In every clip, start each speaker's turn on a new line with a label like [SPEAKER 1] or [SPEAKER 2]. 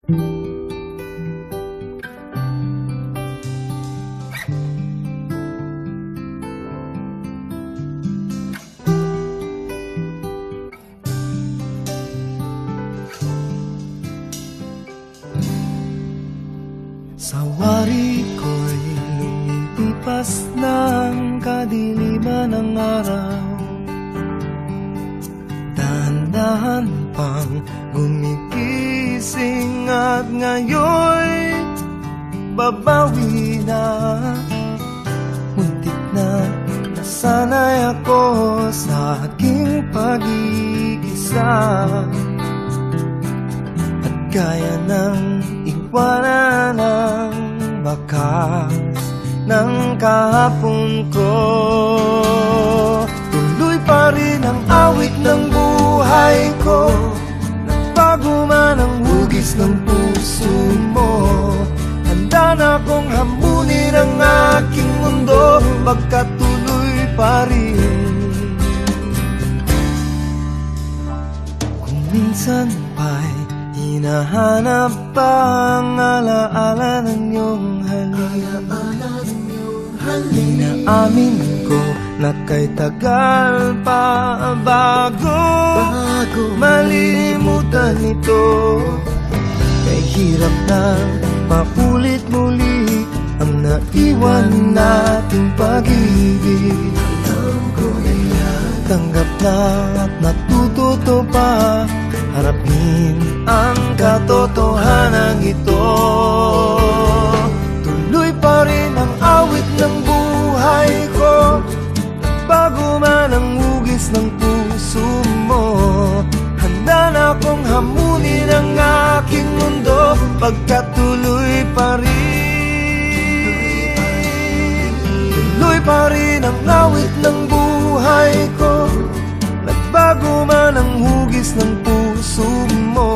[SPEAKER 1] Sa wari ko'y lumilipas ng kadiliman ng araw, dahan-dahan pang gumigising at ngayon babawi na. Muntik na nasanay ako sa aking pag-iisa, at kaya ng iwanan ang bakas ng kahapon ko. Tuloy pa rin ang awit ng buhay ko, nagbago man ang hugis ng puso mo. Handa na akong hamunin ang aking mundo, pagkatuloy pa rin. Kung minsan pa'y hinahanap pa ang alaala ng iyong halik, inaamin ko na kay tagal pa bago malimutan ito. Kay hirap na paulit muli ang naiwan nating pag-ibig. Tanggap na at natututo pa harapin ang katotohanan ito. Tuloy pa rin ang awit ng buhay ko, bago man ang hugis ng puso mo. Handa na akong hamunin ang aking mundo, pagkatuloy pa rin. Tuloy pa rin ang awit ng buhay ko, nagbago man ang hugis ng puso mo.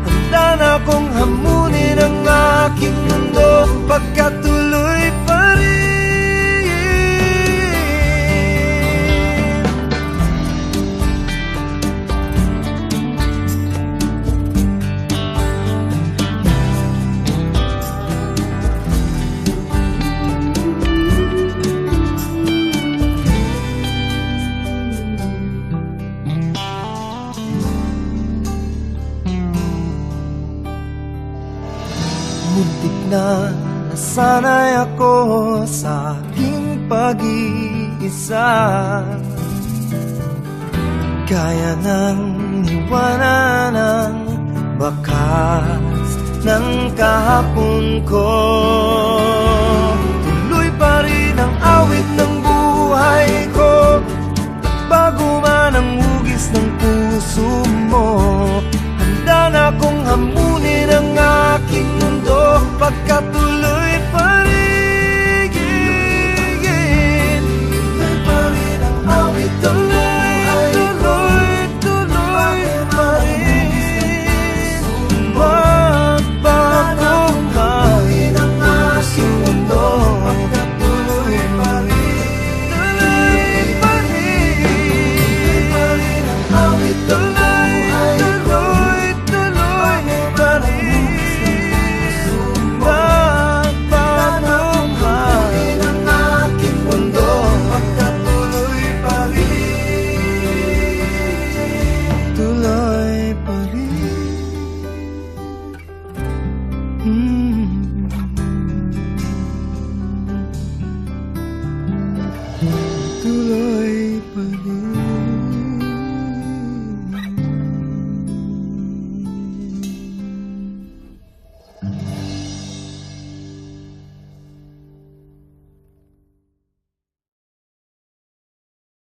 [SPEAKER 1] Handa na akong hamunin ang aking mundo, pagkatuloy pa rin. Muntik na nasanay ako sa aking pag-iisa, kaya nang iwanan ang bakas ng kahapon ko. Tuloy pa rin ang awit ng buhay ko, bago man ang hugis ng puso mo. Handa na akong hamunin ang aking mundo, pagkatuloy pa rin. Tuloy pa rin ang awit, tuloy, tuloy, tuloy pa rin. Magbagong hamunin ang aking mundo, pagkatuloy pa rin. Tuloy pa rin. Tuloy pa rin ang awit, tuloy. Tuloy